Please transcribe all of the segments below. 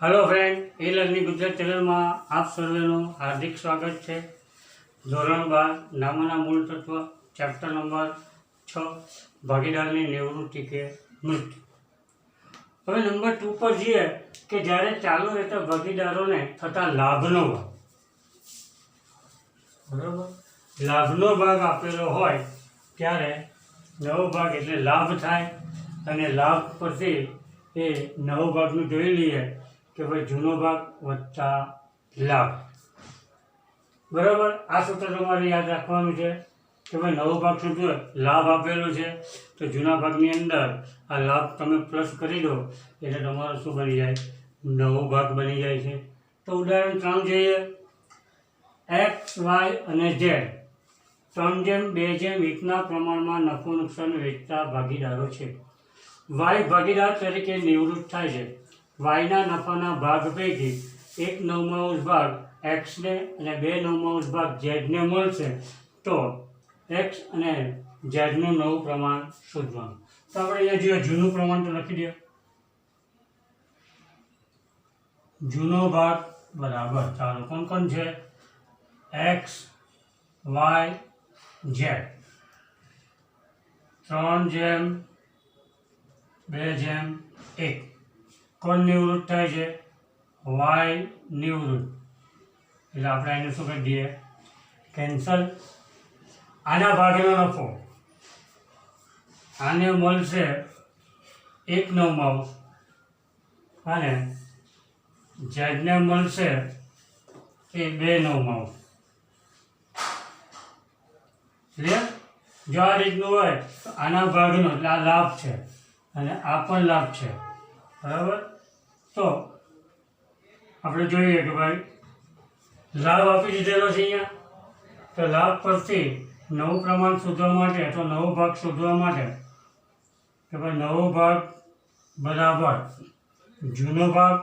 Hello friend, ए learning Gujarat channel में आप सर्वेનું हार्दिक स्वागत है। ધોરણ 12 નામના મૂળ તત્વ ચેપ્ટર નંબર 6 ભાગીદારની નિવૃત્તિ કે મૃત્યુ। હવે નંબર 2 પર જઈએ કે જ્યારે ચાલુ રહેતા ભાગીદારોને થતા લાભનો ભાગ, બરાબર, લાભનો ભાગ આપેલો હોય ત્યારે નવો ભાગ એટલે લાભ થાય અને લાભ પછી એ નવો ભાગનું જોઈ લઈએ કે ભાઈ જૂનો ભાગ વત્તા લાભ, બરાબર। આ સૂત્ર તમારે યાદ રાખવાનું છે કે ભાઈ નવો ભાગ શું છે, લાભ આપેલો છે તો જૂના ભાગની અંદર આ લાભ તમે પ્લસ કરી દો એટલે તમારો શું બની જાય, નવો ભાગ બની જાય છે। તો ઉદાહરણ 3 જોઈએ। એક્સ, વાય અને ઝેડ 3:2:1 પ્રમાણમાં નફો નુકસાન વેચતા ભાગીદારો છે। વાય ભાગીદાર તરીકે નિવૃત્ત થાય છે। વાયના નફાના ભાગ પૈકી 1/9 ભાગ એક્સને અને 2/9 ભાગ ઝેડને મળશે તો એક્સ અને ઝેડનું નવું પ્રમાણ શોધવાનું। તો આપણે અહીંયા જોઈએ જૂનું પ્રમાણ તો લખી દે, જૂનો ભાગ બરાબર, ચાલો કોણ કોણ છે, એક્સ, વાય, ઝેડ 3:2:1 કોણ નિવૃત્ત થાય છે, વાય નિવૃત્ત, એટલે આપણે એને શું કરી દઈએ, કેન્સલ। આના ભાગનો નફો આને મળશે 1/9 અને ઝેડને મળશે એ 2/9। ક્લિયર? જો આ રીતનું હોય તો આના ભાગનો એટલે આ લાભ છે અને આ પણ લાભ છે, બરાબર। તો આપણે જોઈએ કે ભાઈ લાભ આપી દીધેલો છે અહીંયા, તો લાભ પરથી નવું પ્રમાણ શોધવા માટે અથવા નવો ભાગ શોધવા માટે કે ભાઈ નવો ભાગ બરાબર જૂનો ભાગ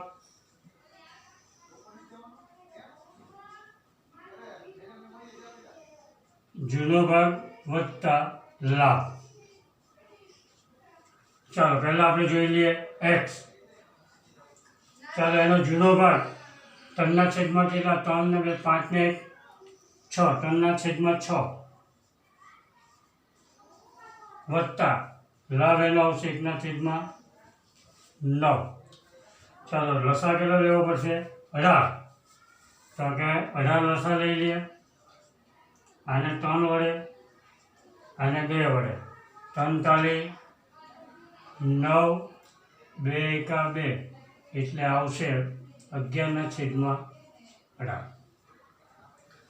વત્તા લાભ। ચાલો પહેલા આપણે જોઈ લઈએ એક્સ। ચાલો એનો જૂનો ભાગ 3/કેટલા, 3 ને 2 5 ને 1 6, 3/6 વત્તા લાભ એનો આવશે 1/9। ચાલો લસા કેટલો લેવો પડશે, 18, તો કે 18 લસા લઈ લઈએ, આને 3 વડે આને 2 વડે, 3 9, 2 એકા 2 એટલે આવશે 11/18।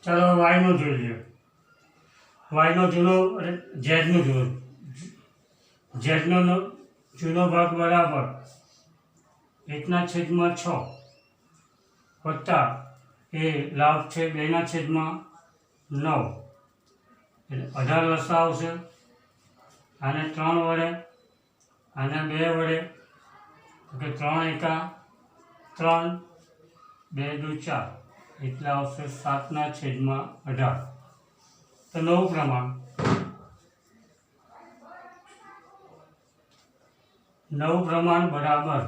ચાલો વાયનો જોઈ લઈએ, વાયનો જૂનો ઝેડનું જૂનો, ઝેડનો જૂનો ભાગ બરાબર 1/6 વત્તા એ લાભ છે 2/9 એટલે 18 લસા આવશે, આને 3 વડે આને 2 વડે, કે 3 એકા 3, 2 દુ 4 એટલે આવશે 7/18। તો નવું પ્રમાણ બરાબર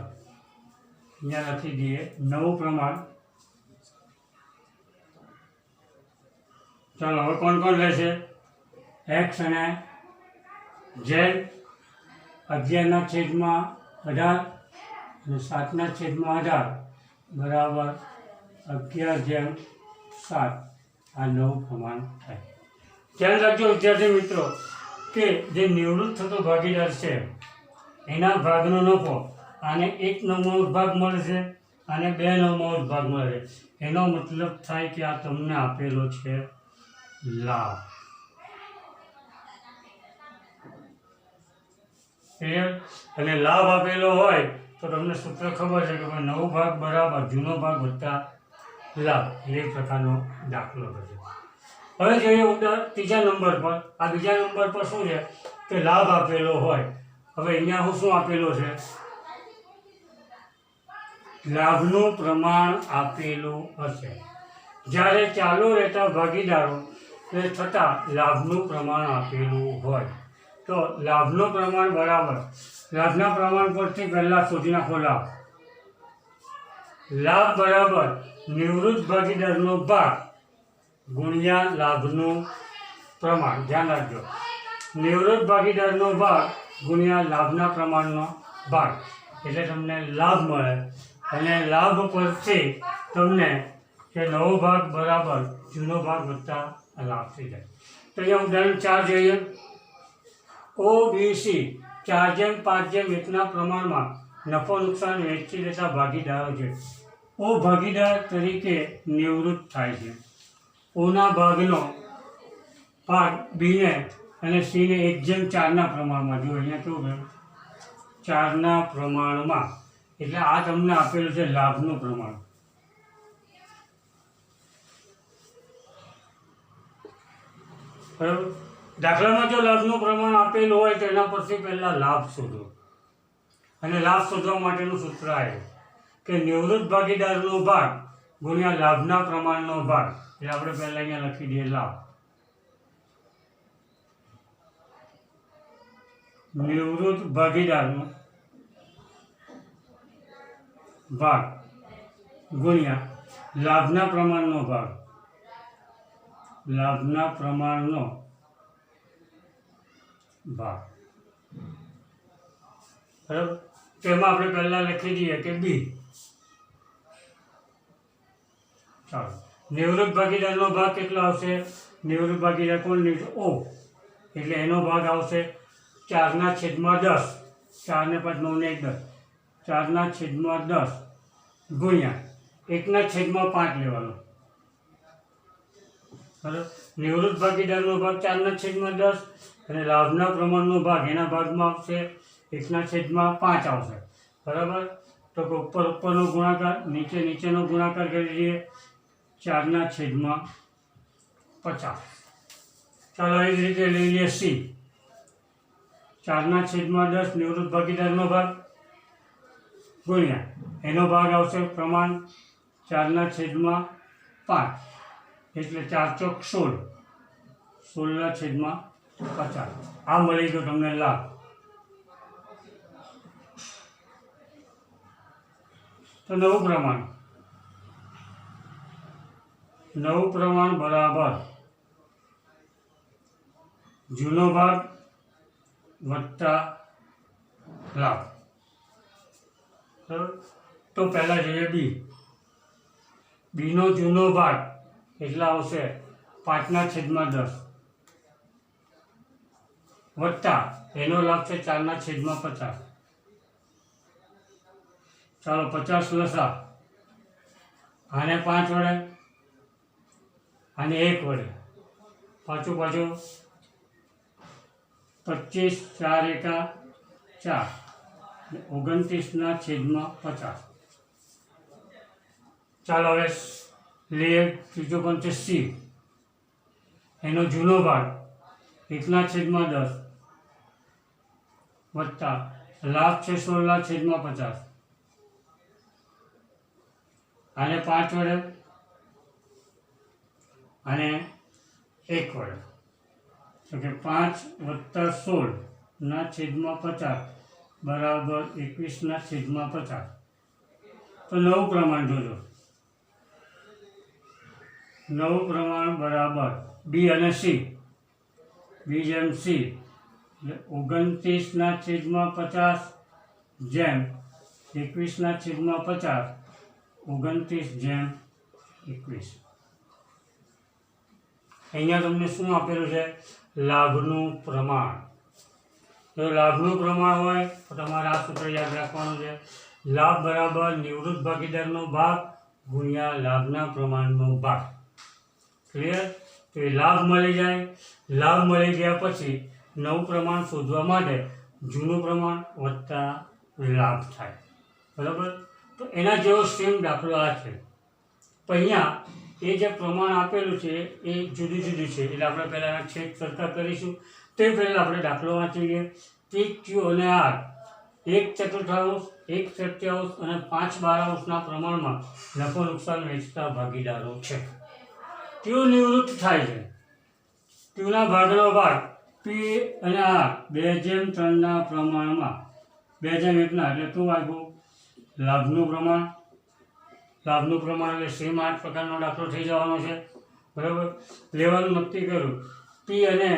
અહીંયા લખી દઈએ, નવું પ્રમાણ। ચાલો હવે કોણ કોણ રહેશે, એક્સ અને ઝેડ 11/18 અને 7/18 બરાબર 11/7, આ નવું પ્રમાણ થાય। ધ્યાન રાખજો વિદ્યાર્થી મિત્રો કે જે નિવૃત્ત થતો ભાગીદાર છે એના ભાગનો નફો આને 1/9 ભાગ મળશે અને 2/9 ભાગ મળે, એનો મતલબ થાય કે આ તમને આપેલો છે લાભ। અને લાભ આપેલો હોય તો તમને સૂત્ર ખબર છે કે ભાઈ નવો ભાગ બરાબર જૂનો ભાગ વત્તા લાભ, એ પ્રકારનો દાખલો થશે। હવે જોઈએ ત્રીજા નંબર પર। આ બીજા નંબર પર શું છે કે લાભ આપેલો હોય, હવે અહીંયા શું આપેલો છે, લાભનું પ્રમાણ આપેલું હશે। જ્યારે ચાલુ રહેતા ભાગીદારો થતાં લાભનું પ્રમાણ આપેલું હોય તો લાભનું પ્રમાણ બરાબર લાભના પ્રમાણ પરથી પહેલાં શોધી નાખો લાભ, લાભ બરાબર નિવૃત્ત ભાગીદારનો ભાગ ગુણ્યા લાભનું પ્રમાણ. ધ્યાન રાખજો, નિવૃત્ત ભાગીદારનો ભાગ ગુણ્યા લાભના પ્રમાણનો ભાગ એટલે તમને લાભ મળે. અને લાભ પરથી તમને કે નવો ભાગ બરાબર જૂનો ભાગ વત્તા લાભ થઈ જાય. તો અહીંયા ઉદાહરણ 4 જોઈએ. OBC 4:5:1ના પ્રમાણમાં નફો નુકસાન વહેંચી લેતા ભાગીદારો છે. ઓ ભાગીદાર તરીકે નિવૃત્ત થાય છે. ઓના ભાગનો ભાગ બીને અને સીને 1:4ના પ્રમાણમાં. જો અહીંયા કેવું છે 4ના પ્રમાણમાં, એટલે આ તમને આપેલું છે લાભનું પ્રમાણ. બરાબર. દાખલામાં જો લાભનું પ્રમાણ આપેલું હોય તો એના પરથી પહેલાં લાભ શોધો. અને લાભ શોધવા માટેનું સૂત્ર આવ્યું કે નિવૃત્ત ભાગીદારનો ભાગ ગુણ્યા લાભના પ્રમાણનો ભાગ. એટલે આપણે પહેલાં અહીંયા લખી દઈએ લાભ. નિવૃત્ત ભાગીદારનો ભાગ ગુણ્યા લાભના પ્રમાણનો ભાગ. લાભના પ્રમાણનો ભાગ. બરાબર. તેમાં આપણે પહેલાં લખી દઈએ કે બી. ચાલો, નિવૃત્ત ભાગીદારનો ભાગ કેટલો આવશે? નિવૃત્ત ભાગીદાર કોણ? ઓ, એટલે એનો ભાગ આવશે 4/10. 4 ને 5 9 ને 1 10. 4/10 ગુણ્યા 1/5 લેવાનો. બરાબર. નિવૃત્ત ભાગીદારનો ભાગ 4/10 અને લાભના પ્રમાણનો ભાગ એના ભાગમાં આવશે 1/5 આવશે. બરાબર. તો ઉપરનો ગુણાકાર, નીચેનો ગુણાકાર કરી દઈએ 4/50. ચાલો એ જ રીતે લઈ લઈએ સી. 4/10 નિવૃત્ત ભાગીદારનો ભાગ ગુણ્યા એનો ભાગ આવશે પ્રમાણ 4/5 એટલે 4 ચોક 16. 16/50. આ મળી ગયો તમને લાભ. તો નવું પ્રમાણ બરાબર જૂનો ભાગ વત્તા લાભ. બરાબર. તો પહેલાં જોઈએ બી. બીનો જૂનો ભાગ એટલા આવશે 5/10 વત્તા એનો લાભ છે 4/50. ચાલો 50 લસા. આને 5 વડે, આને 1 વડે. પાછું 25 4 એકા 4 29/50. ચાલો હવે લઈએ ત્રીજો કોણ છે સી. એનો જૂનો ભાગ 1/10 વત્તા લાભ છે 16/50. આને 5 વડે, આને 1 વડે. તો કે 5 વત્તા 16/50 બરાબર 21/50. તો નવું પ્રમાણ જોજો. નવું પ્રમાણ બરાબર બી અને સી. બી જેમ સી એટલે 29/50 જેમ 21/50. 29/21. અહીંયા તમને શું આપેલું છે? લાભનું પ્રમાણ. જો લાભનું પ્રમાણ હોય તો તમારે આ સૂત્ર યાદ રાખવાનું છે. લાભ બરાબર નિવૃત્ત ભાગીદારનો ભાગ ગુણ્યા લાભના પ્રમાણનો ભાગ. ક્લિયર? તો એ લાભ મળી જાય. લાભ મળી ગયા પછી નવું પ્રમાણ શોધવા માટે જૂનું પ્રમાણ વત્તા લાભ થાય. બરાબર. તો એના જેવો સેમ દાખલો આ છે. પણ અહીંયા એ જે પ્રમાણ આપેલું છે એ જુદું જુદું છે. એટલે આપણે પહેલાં છેદ સરખા કરીશું. તે પહેલાં આપણે દાખલો વાંચી લઈએ. P, Q અને R 1/4, 1/7 અને 5/12 પ્રમાણમાં નફો નુકસાન વેચતા ભાગીદારો છે. Q નિવૃત્ત થાય છે. Qના ભાગનો ભાગ P અને R 2/3ના પ્રમાણમાં 2/1ના એટલે શું આવ્યું? લાભનું પ્રમાણ લાભનું પ્રમાણ એટલે સેમ 8 પ્રકારનો દાખલો થઈ જવાનો છે. બરાબર. લેવાનું નક્કી કરું. પી અને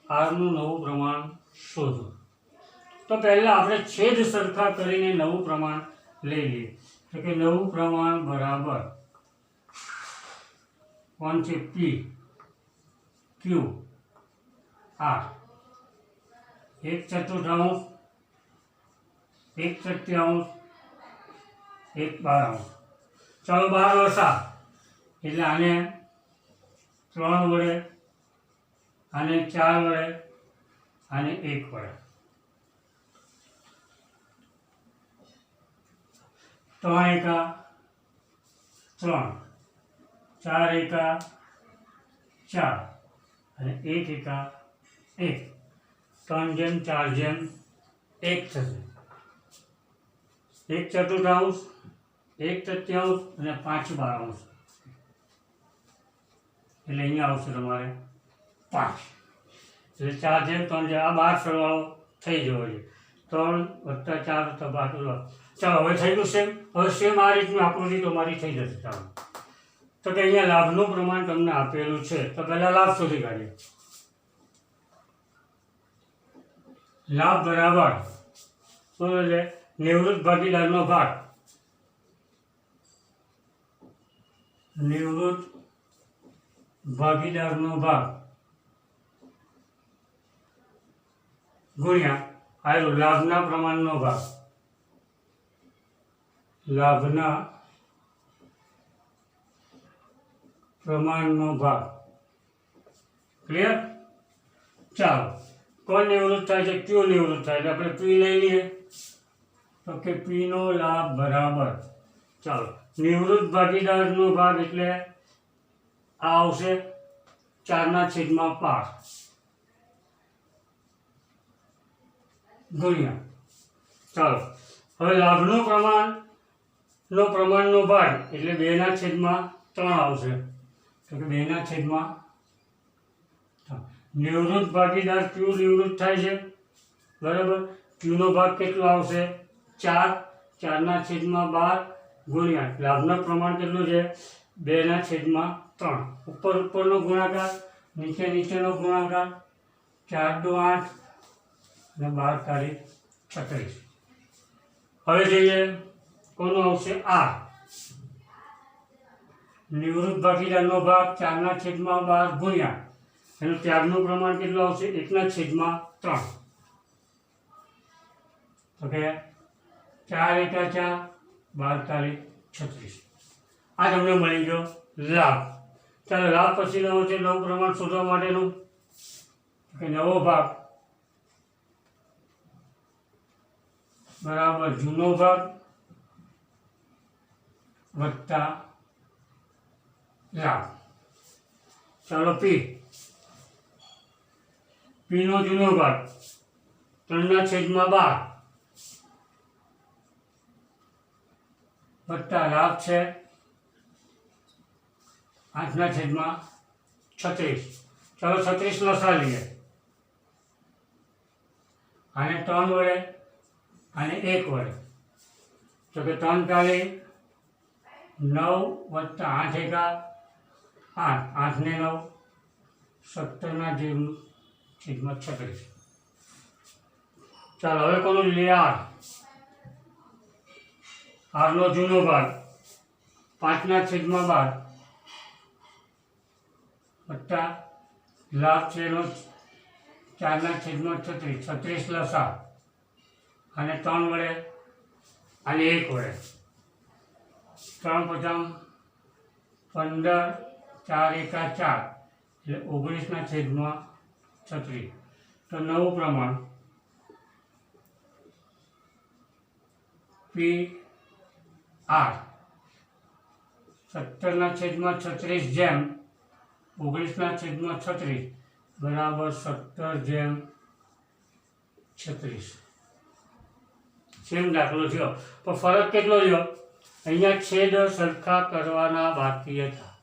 આરનું નવું પ્રમાણ શોધો. તો પહેલાં આપણે છેદ સરખા કરીને નવું પ્રમાણ લઈ લઈએ. તો કે નવું પ્રમાણ બરાબર કોણ છે? પી ક્યુ આર. 1/4, 1/3, 1/12. ચાલો 12 વસા એટલે આને 3 વડે, આને 4 વડે, આને 1 વડે. 3 એકા 3, 4 એકા 4 અને 1 એકા 1. 3/4/1 થશે. 1/4, 1/3 અને 5/12. એટલે અહીંયા આવશે તમારે 5. એટલે 4/3 આ 12 સરવાળો થઈ જવો છે. 3 + 4 તો 12. ચાલો હવે થઈ ગયું સેમ. હવે સેમ આ રીતની આકૃતિ તમારી થઈ જશે. ચાલો તો કે અહીંયા લાભનું પ્રમાણ તમને આપેલું છે. તો પહેલાં લાભ શોધી કાઢીએ. લાભ બરાબર શું છે? નિવૃત્ત ભાગીદારનો ભાગ. નિવૃત્ત ભાગીદારનો ભાગ ગુણ્યા આયરો લાભના પ્રમાણનો ભાગ. લાભના પ્રમાણનો ભાગ. ક્લિયર? ચાલો કોણ નિવૃત્ત થાય છે? ક્યુ નિવૃત્ત થાય છે. આપણે પી લઈ લઈએ. તો કે પીનો લાભ બરાબર. ચાલો નિવૃત્ત ભાગીદારનો ભાગ એટલે આ આવશે 4/5 ગુણ્યા. ચાલો હવે લાભનું પ્રમાણનો ભાગ એટલે 2/3 આવશે. તો કે 2/3. નિવૃત્ત ભાગીદાર ક્યુ નિવૃત્ત થાય છે. બરાબર. ક્યુનો ભાગ કેટલો આવશે? 4. 4/12 ગુણ્યા લાભનું પ્રમાણ કેટલું છે? 2/3. ઉપરનો ગુણાકાર, નીચેનો ગુણાકાર. 4 × 8 અને 12 × 36. હવે જોઈએ કોનો આવશે? આર. નિવૃત્ત ભાગીદારનો ભાગ 4/12 ગુણ્યા એનું ત્યાગનું પ્રમાણ કેટલું આવશે? 1/3. તો કે 4 એકા 4, 12 × 36. આ તમને મળી ગયો લાભ. ચાલો લાભ પછીનો છે નવું પ્રમાણ શોધવા માટેનું. કે નવો ભાગ બરાબર જૂનો ભાગ વત્તા લાભ. ચાલો પીનો જૂનો ભાગ 3/12 વત્તા લાભ છે 8/36. ચાલો 36 લસા લઈએ. આને 3 વડે, આને 1 વડે. તો કે 3 × 9 વત્તા 8 એકા 8, 8 ને 9 17/36. ચાલો હવે કોનું લઈએ? આરનો જૂનો ભાગ 5/12 વત્તા લાભ છે એનો 4/36. 36 લસા આને 3 વડે, આને 1 વડે. 3 × 5 = 15, 4 એકા 4 એટલે 19/36. તો નવું પ્રમાણ પી આર 17/36 જેમ 19/36 બરાબર 17/36. સેમ દાખલો થયો પણ ફરક કેટલો થયો? અહીંયા છેદ સરખા કરવાના બાકી હતા.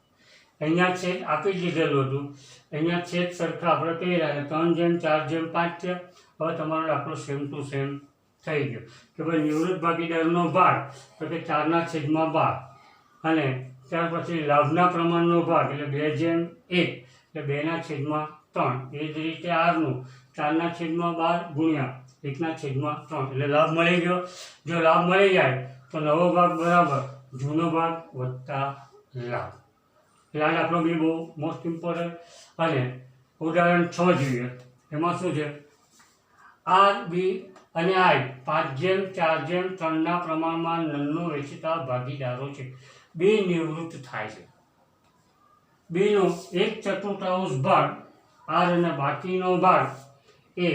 અહીંયા છેદ આપી દીધેલું હતું. અહીંયા છેદ સરખા આપણે કહી રહ્યા 3/4/5 છે. હવે તમારો દાખલો સેમ ટુ સેમ થઈ ગયો કે ભાઈ નિવૃત્ત ભાગીદારનો ભાગ તો કે 4/12. અને ત્યાર પછી લાભના પ્રમાણનો ભાગ એટલે 2/1 એટલે 2/3. એ જ રીતે આરનું 4/12 ગુણ્યા 1/3 એટલે લાભ મળી ગયો. જો લાભ મળી જાય તો નવો ભાગ બરાબર જૂનો ભાગ વત્તા લાભ. એટલે આ દાખલો બી બહુ મોસ્ટ ઇમ્પોર્ટન્ટ. અને ઉદાહરણ 6 જોઈએ. એમાં શું છે? આર બી અને આઈ 5/4/3 પ્રમાણમાં નલનો વેચતા ભાગીદારો છે. બી નિવૃત્ત થાય છે. બીનો 1/4 ભાગ આર અને બાકીનો ભાગ એ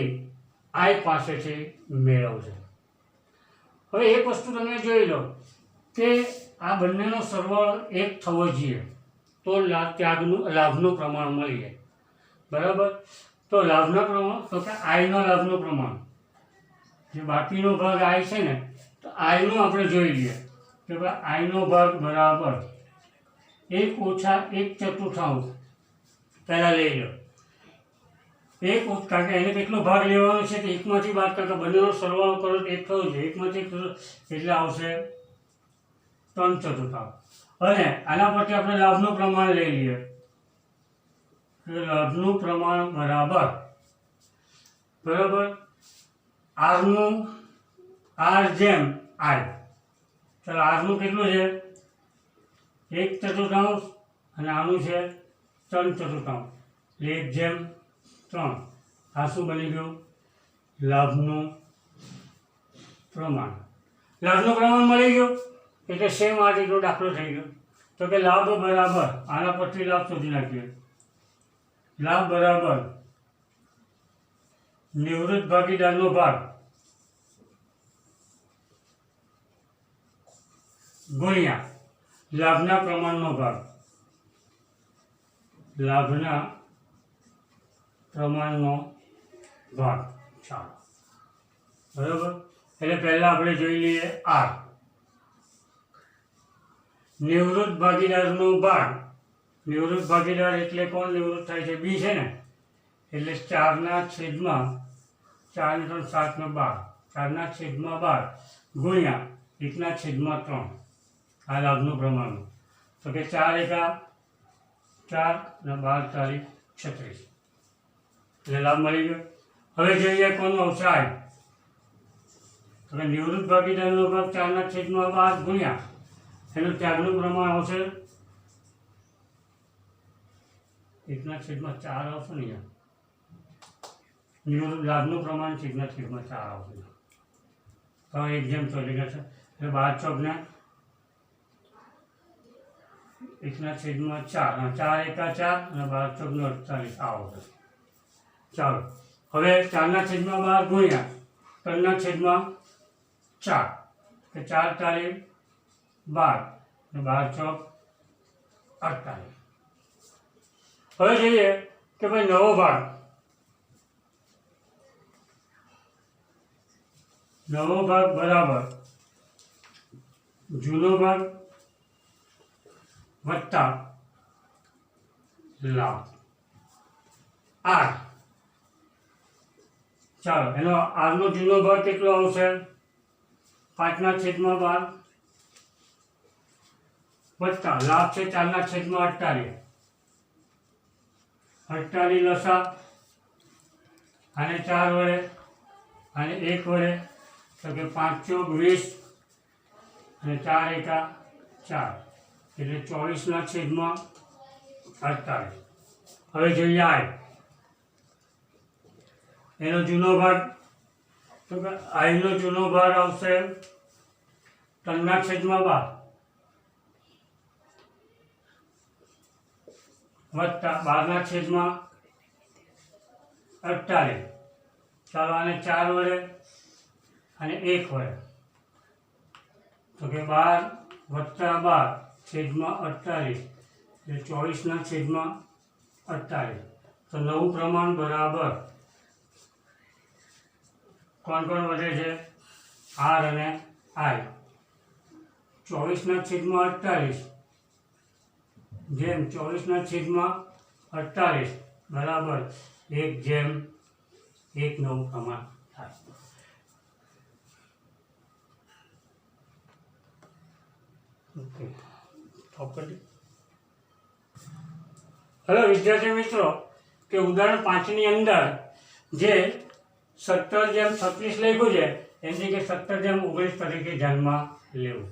આઈ પાસેથી મેળવશે. હવે એક વસ્તુ તમે જોઈ લો કે આ બંનેનો સરવાળો 1 થવો જોઈએ તો લાભનું પ્રમાણ મળી જાય. બરાબર? તો લાભના પ્રમાણ તો કે આઈનો લાભનું પ્રમાણ જે બાકીનો ભાગ આઈ છે ને, તો આઈનો આપણે જોઈ લઈએ કે ભાઈ આઈનો ભાગ બરાબર 1 - 1/4 પહેલાં લઈ લો. કારણ કે એને કેટલો ભાગ લેવાનો છે કે 1માંથી બાદ કરતા બંનેનો સરવાળો કરો તો 1 થવું જોઈએ. 1માંથી 1 એટલે આવશે 3/4. અને આના પરથી આપણે લાભનું પ્રમાણ લઈ લઈએ. લાભનું પ્રમાણ બરાબર આરનું આર જેમ આઈ. ચાલો આરનું કેટલું છે? 1/4 અને આનું છે 3/4 એટલે 1/3. આ શું બની ગયું? લાભનું પ્રમાણ. લાભનું પ્રમાણ મળી ગયું એટલે સેમ આ રીતનો દાખલો થઈ ગયો. તો કે લાભ બરાબર આના પરથી લાભ શોધી નાખીએ. લાભ બરાબર નિવૃત્ત ભાગીદારનો ભાગ ગુણ્યા લાભના પ્રમાણનો ભાગ. લાભના પ્રમાણનો ભાગ. ચાલો બરાબર. એટલે પહેલાં આપણે જોઈ લઈએ આર. નિવૃત્ત ભાગીદારનો ભાગ. નિવૃત્ત ભાગીદાર એટલે કોણ નિવૃત્ત થાય છે? બી છે ને. એટલે 4/4 4 ને 3 7 ને 12 4/12 ગુણ્યા 1/3. આ લાભનું પ્રમાણનું. તો કે 4 × 4 અને 12 × 36 એટલે લાભ મળી ગયો. હવે જોઈએ કોનો આવશે આઈ. તો કે નિવૃત્ત ભાગીદારનો ભાગ 4/12 ગુણ્યા એનું ત્યાગનું પ્રમાણ આવશે 1/4 આવશે ને. નિવૃત્ત લાભનું પ્રમાણ 1/4 આવશે. તો 1/4 છે એટલે 12 ચોકને 1/4 4 × 4 અને 12 ચોકને 48 આવશે. ચાલો હવે 4/12 ગુણ્યા 3/4 કે 4 તારીખ 12 અને 12 ચોક 48. હવે જોઈએ કે ભાઈ નવો ભાગ. નવો ભાગ બરાબર જૂનો ભાગ વત્તા લાભ આર. ચાલો એનો આરનો જૂનો ભાગ કેટલો આવશે? 5/12 વત્તા લાભ છે 4/48. 48 લસા આને 4 વડે અને 1 વડે તો કે 5 ચોક 20 અને 4 એકા 4 એટલે 24/48. હવે જોઈએ આઈ. એનો જૂનો ભાગ તો કે આઈનો જૂનો ભાગ આવશે 3/12 વત્તા 12/48. ચાલો આને 4 વડે અને 1 વડે તો કે 12 વત્તા 12/48 એટલે 24/48. તો નવું પ્રમાણ બરાબર કોણ વધે છે? આર અને આઈ. 24/48 જેમ 24/48 બરાબર 1/1 નવું પ્રમાણ થાય. ઓકે હવે વિદ્યાર્થી મિત્રો કે ઉદાહરણ 5ની અંદર જે 17/36 લખ્યું છે એની કે 17/19 તરીકે ધ્યાનમાં લેવું.